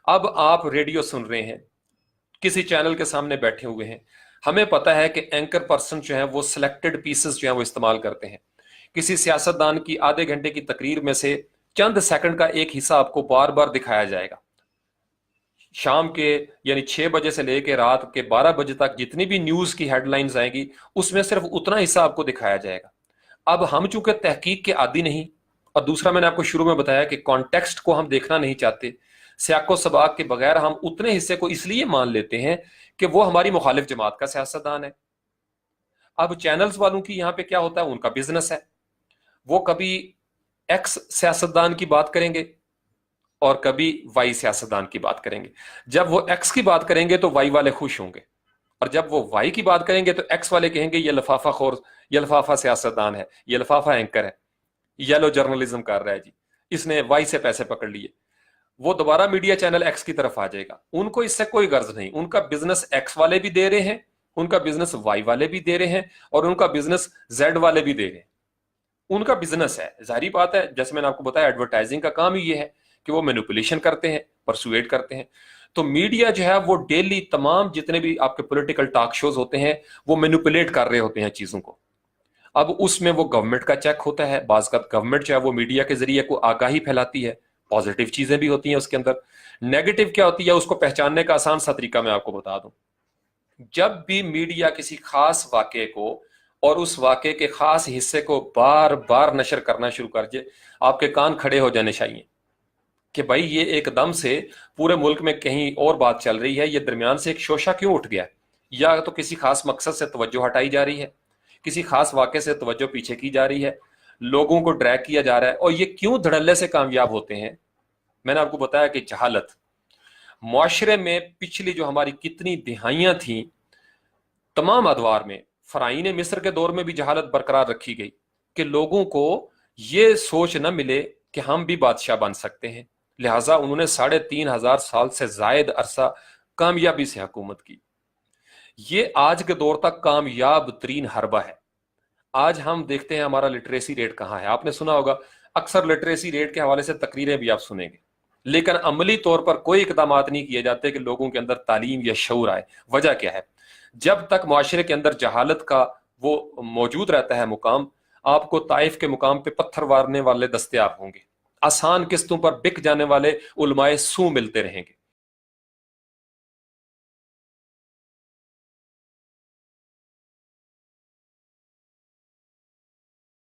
اب آپ ریڈیو سن رہے ہیں، کسی چینل کے سامنے بیٹھے ہوئے ہیں، ہمیں پتا ہے کہ اینکر پرسن جو ہیں وہ سلیکٹڈ پیسز جو ہیں وہ استعمال کرتے ہیں. کسی سیاستدان کی آدھے گھنٹے کی تقریر میں سے چند سیکنڈ کا ایک حصہ آپ کو بار بار دکھایا جائے گا. شام کے یعنی 6 بجے سے لے کے رات کے 12 بجے تک جتنی بھی نیوز کی ہیڈ لائنز آئیں گی اس میں صرف اتنا حصہ آپ کو دکھایا جائے گا. اب ہم چونکہ تحقیق کے عادی نہیں، اور دوسرا میں نے آپ کو شروع میں بتایا کہ کانٹیکسٹ کو ہم دیکھنا نہیں چاہتے، سیاق و سباق کے بغیر ہم اتنے حصے کو اس لیے مان لیتے ہیں کہ وہ ہماری مخالف جماعت کا سیاستدان ہے. اب چینلز والوں کی یہاں پہ کیا ہوتا ہے، ان کا بزنس ہے، وہ کبھی ایکس سیاستدان کی بات کریں گے اور کبھی وائی سیاستدان کی بات کریں گے. جب وہ ایکس کی بات کریں گے تو وائی والے خوش ہوں گے، اور جب وہ وائی کی بات کریں گے تو ایکس والے کہیں گے یہ لفافہ خور، یہ لفافہ سیاستدان ہے، یہ لفافہ اینکر ہے، یلو جرنلزم کر رہا ہے جی، اس نے وائی سے پیسے پکڑ لیے. وہ دوبارہ میڈیا چینل ایکس کی طرف آ جائے گا. ان کو اس سے کوئی غرض نہیں، ان کا بزنس ایکس والے بھی دے رہے ہیں، ان کا بزنس وائی والے بھی دے رہے ہیں، اور ان کا بزنس زیڈ والے بھی دے رہے ہیں. ان کا بزنس ہے، ظاہری بات ہے، جیسے میں نے آپ کو بتایا ایڈورٹائزنگ کا کام ہی یہ ہے کہ وہ مینوپولیشن کرتے ہیں، پرسویٹ کرتے ہیں. تو میڈیا جو ہے وہ ڈیلی تمام جتنے بھی آپ کے پولیٹیکل ٹاک شوز ہوتے ہیں وہ مینوپولیٹ کر رہے ہوتے ہیں چیزوں کو. اب اس میں وہ گورنمنٹ کا چیک ہوتا ہے، بعض کا گورنمنٹ جو ہے وہ میڈیا کے ذریعے کو آگاہی پھیلاتی ہے، پازیٹیو چیزیں بھی ہوتی ہیں اس کے اندر، نیگیٹو کیا ہوتی ہے اس کو پہچاننے کا آسان سا طریقہ میں آپ کو بتا دوں. جب بھی میڈیا کسی خاص واقعے کو اور اس واقعے کے خاص حصے کو بار بار نشر کرنا شروع کر دے، آپ کے کان کھڑے ہو جانے چاہیے کہ بھائی یہ ایک دم سے پورے ملک میں کہیں اور بات چل رہی ہے، یہ درمیان سے ایک شوشہ کیوں اٹھ گیا، یا تو کسی خاص مقصد سے توجہ ہٹائی جا رہی ہے، کسی خاص واقعے سے توجہ پیچھے کی جا رہی ہے، لوگوں کو ڈریگ کیا جا رہا ہے. اور یہ کیوں دھڑلے سے کامیاب ہوتے ہیں؟ میں نے آپ کو بتایا کہ جہالت. معاشرے میں پچھلی جو ہماری کتنی دہائیاں تھیں تمام ادوار میں، فرعین مصر کے دور میں بھی جہالت برقرار رکھی گئی کہ لوگوں کو یہ سوچ نہ ملے کہ ہم بھی بادشاہ بن سکتے ہیں، لہٰذا انہوں نے 3500 سال سے زائد عرصہ کامیابی سے حکومت کی. یہ آج کے دور تک کامیاب ترین حربہ ہے. آج ہم دیکھتے ہیں ہمارا لٹریسی ریٹ کہاں ہے. آپ نے سنا ہوگا اکثر لٹریسی ریٹ کے حوالے سے تقریریں بھی آپ سنیں گے، لیکن عملی طور پر کوئی اقدامات نہیں کیے جاتے کہ لوگوں کے اندر تعلیم یا شعور آئے. وجہ کیا ہے؟ جب تک معاشرے کے اندر جہالت کا وہ موجود رہتا ہے مقام، آپ کو طائف کے مقام پہ پتھر مارنے والے دستیاب ہوں گے، آسان قسطوں پر بک جانے والے علماء سو ملتے رہیں گے.